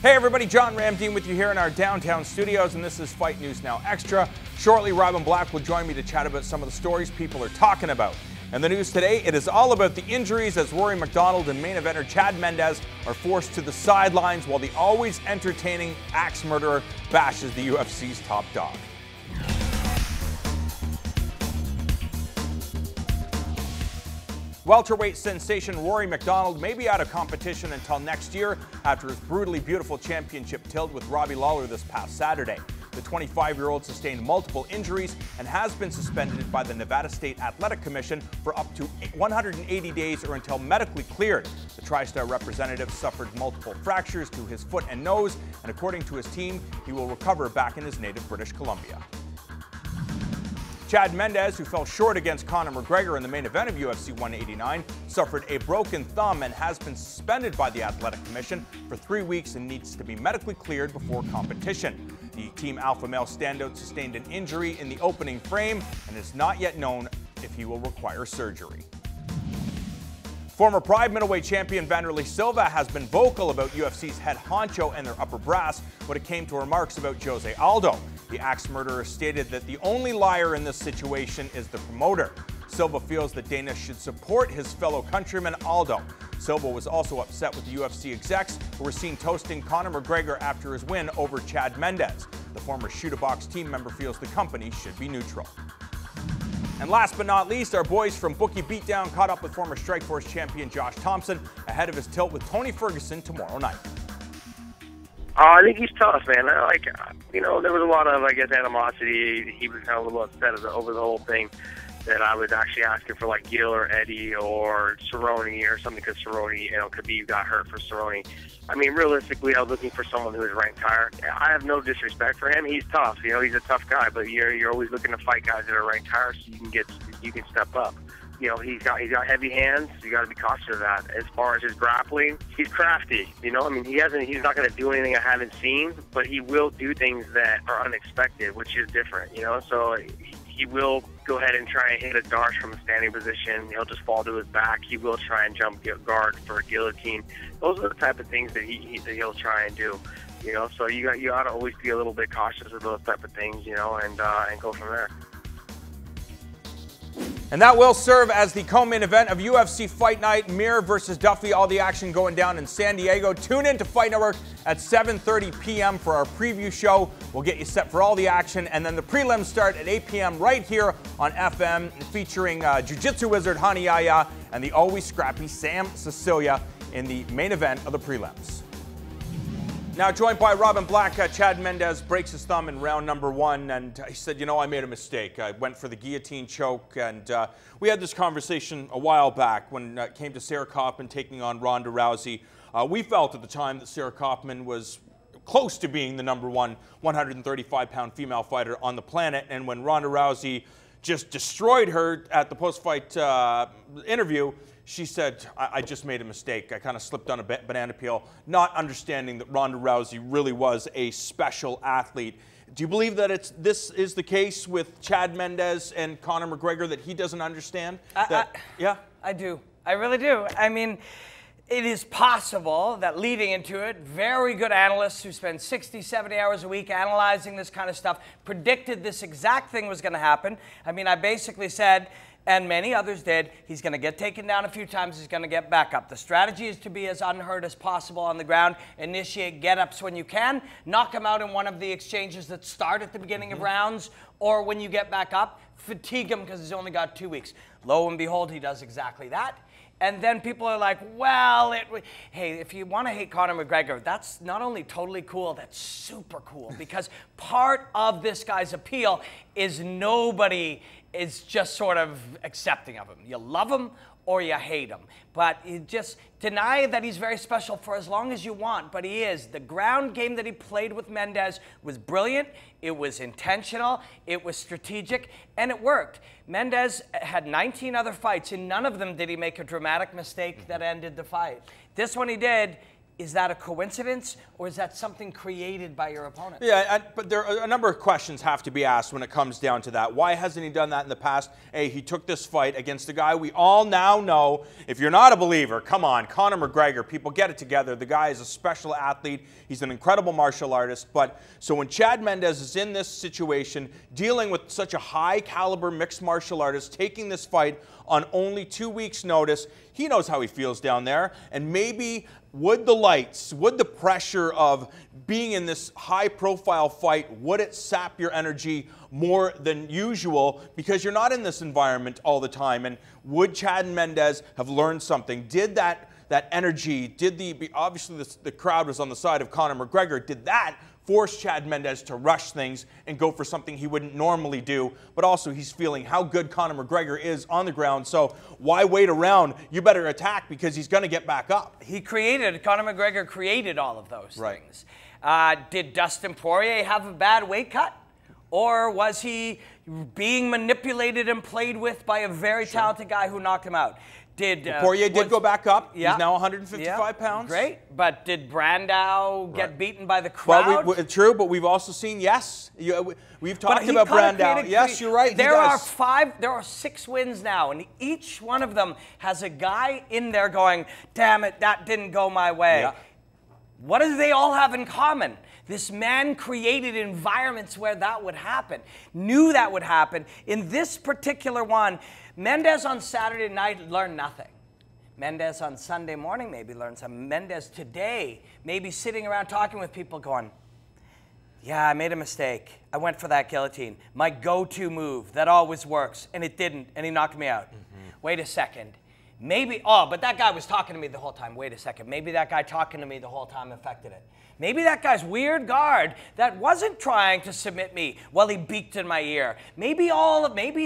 Hey everybody, John Ramdeen with you here in our downtown studios, and this is Fight News Now Extra. Shortly, Robin Black will join me to chat about some of the stories people are talking about. And the news today, it is all about the injuries as Rory McDonald and main eventer Chad Mendes are forced to the sidelines while the always entertaining axe murderer bashes the UFC's top dog. Welterweight sensation Rory McDonald may be out of competition until next year after his brutally beautiful championship tilt with Robbie Lawler this past Saturday. The 25-year-old sustained multiple injuries and has been suspended by the Nevada State Athletic Commission for up to 180 days or until medically cleared. The TriStar representative suffered multiple fractures to his foot and nose, and according to his team, he will recover back in his native British Columbia. Chad Mendes, who fell short against Conor McGregor in the main event of UFC 189, suffered a broken thumb and has been suspended by the Athletic Commission for 3 weeks and needs to be medically cleared before competition. The Team Alpha Male standout sustained an injury in the opening frame and it's not yet known if he will require surgery. Former Pride middleweight champion Vanderlei Silva has been vocal about UFC's head honcho and their upper brass when it came to remarks about Jose Aldo. The axe murderer stated that the only liar in this situation is the promoter. Silva feels that Dana should support his fellow countryman Aldo. Silva was also upset with the UFC execs who were seen toasting Conor McGregor after his win over Chad Mendes. The former Shoot-A-Box team member feels the company should be neutral. And last but not least, our boys from Bookie Beatdown caught up with former Strikeforce champion Josh Thompson ahead of his tilt with Tony Ferguson tomorrow night. I think he's tough, man. There was a lot of, animosity. He was kind of a little upset over the whole thing that I was actually asking for, like, Gil or Eddie or Cerrone or something because Cerrone, Khabib got hurt for Cerrone. I mean, realistically, I was looking for someone who was ranked higher. I have no disrespect for him. He's tough. He's a tough guy, but you're always looking to fight guys that are ranked higher so you can step up. He's got heavy hands. You got to be cautious of that. As far as his grappling, he's crafty. He's not going to do anything I haven't seen, but he will do things that are unexpected, which is different. So he will go ahead and try and hit a darce from a standing position. He'll just fall to his back. He will try and jump guard for a guillotine. Those are the type of things that he'll try and do. So you got to always be a little bit cautious of those type of things. And go from there. And that will serve as the co-main event of UFC Fight Night, Mir versus Duffy. All the action going down in San Diego. Tune in to Fight Network at 7:30 p.m. for our preview show. We'll get you set for all the action. And then the prelims start at 8 p.m. right here on FM, featuring Jiu-Jitsu wizard Hani Yahya and the always scrappy Sam Cecilia in the main event of the prelims. Now joined by Robin Black, Chad Mendes breaks his thumb in round number 1, and he said, I made a mistake. I went for the guillotine choke, and we had this conversation a while back when it came to Sarah Kaufman taking on Ronda Rousey. We felt at the time that Sarah Kaufman was close to being the number 1 135-pound female fighter on the planet, and when Ronda Rousey just destroyed her at the post-fight interview, she said, I just made a mistake. I kind of slipped on a banana peel, not understanding that Ronda Rousey really was a special athlete. Do you believe that this is the case with Chad Mendes and Conor McGregor, that he doesn't understand? Yeah? I do. I really do. I mean, it is possible that leading into it, very good analysts who spend 60, 70 hours a week analyzing this kind of stuff predicted this exact thing was going to happen. I mean, I basically said, and many others did, he's going to get taken down a few times, he's going to get back up. The strategy is to be as unhurt as possible on the ground, initiate get-ups when you can, knock him out in one of the exchanges that start at the beginning of rounds, or when you get back up, fatigue him because he's only got 2 weeks. Lo and behold, he does exactly that. And then people are like, well, hey, if you want to hate Conor McGregor, that's not only totally cool, that's super cool. Because part of this guy's appeal is nobody is just sort of accepting of him. You love him or you hate him. But you just deny that he's very special for as long as you want, but he is. The ground game that he played with Mendes was brilliant, it was intentional, it was strategic, and it worked. Mendes had 19 other fights, and none of them did he make a dramatic mistake that ended the fight. This one he did, Is that a coincidence, or is that something created by your opponent? Yeah, but there are a number of questions have to be asked when it comes down to that. Why hasn't he done that in the past? Hey, he took this fight against a guy we all now know. If you're not a believer, come on, Conor McGregor. People, get it together. The guy is a special athlete. He's an incredible martial artist. But so when Chad Mendes is in this situation, dealing with such a high caliber mixed martial artist, taking this fight on only 2 weeks' notice, he knows how he feels down there. And maybe would the lights, would the pressure of being in this high-profile fight, would it sap your energy more than usual because you're not in this environment all the time? And would Chad Mendes have learned something? Did that energy, obviously the crowd was on the side of Conor McGregor, did that force Chad Mendes to rush things and go for something he wouldn't normally do? But also he's feeling how good Conor McGregor is on the ground, so why wait around? You better attack because he's going to get back up. Conor McGregor created all of those things. Did Dustin Poirier have a bad weight cut? Or was he being manipulated and played with by a very talented guy who knocked him out? Poirier did go back up. He's now 155 pounds. Great. But did Brandao get beaten by the crowd? Well, true, but we've also seen, we've talked about Brandao. Yes, you're right. There are 6 wins now, and each one of them has a guy in there going, damn it, that didn't go my way. Yeah. What do they all have in common? This man created environments where that would happen, knew that would happen. In this particular one, Mendes on Saturday night learned nothing. Mendes on Sunday morning maybe learned something. Mendes today maybe sitting around talking with people going, yeah, I made a mistake. I went for that guillotine. My go-to move that always works, and it didn't, and he knocked me out. Wait a second. Maybe, but that guy was talking to me the whole time. Wait a second. Maybe that guy talking to me the whole time affected it. Maybe that guy's weird guard that wasn't trying to submit me while he beaked in my ear. Maybe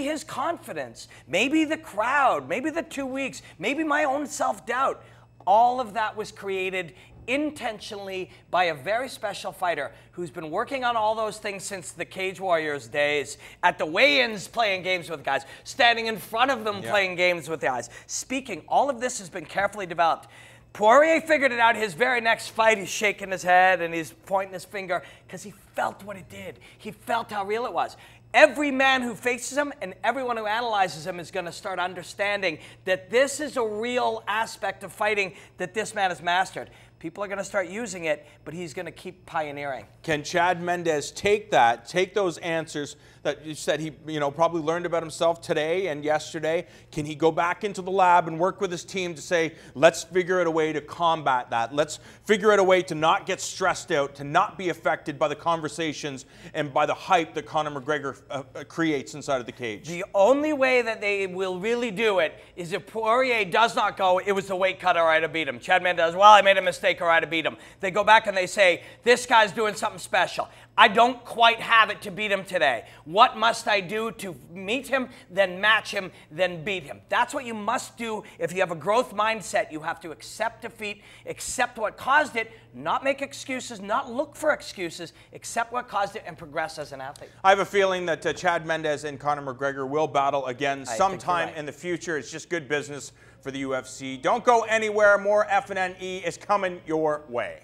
his confidence, maybe the crowd, maybe the 2 weeks, maybe my own self-doubt. All of that was created intentionally by a very special fighter who's been working on all those things since the Cage Warriors days, at the weigh-ins playing games with guys, standing in front of them playing games with guys. Speaking, all of this has been carefully developed. Poirier figured it out his very next fight. He's shaking his head and he's pointing his finger because he felt what it did. He felt how real it was. Every man who faces him and everyone who analyzes him is going to start understanding that this is a real aspect of fighting that this man has mastered. People are going to start using it, but he's going to keep pioneering. Can Chad Mendes take those answers that you said he probably learned about himself today and yesterday? Can he go back into the lab and work with his team to say, let's figure out a way to combat that. Let's figure out a way to not get stressed out, to not be affected by the conversations and by the hype that Conor McGregor creates inside of the cage? The only way that they will really do it is if Poirier does not go, it was the weight cut or I'd have beat him. Chad Mendes, well, I made a mistake or I'd have beat him. They go back and they say, this guy's doing something special. I don't quite have it to beat him today. What must I do to meet him, then match him, then beat him? That's what you must do if you have a growth mindset. You have to accept defeat, accept what caused it, not make excuses, not look for excuses, accept what caused it, and progress as an athlete. I have a feeling that Chad Mendes and Conor McGregor will battle again sometime in the future. It's just good business for the UFC. Don't go anywhere. More FNE is coming your way.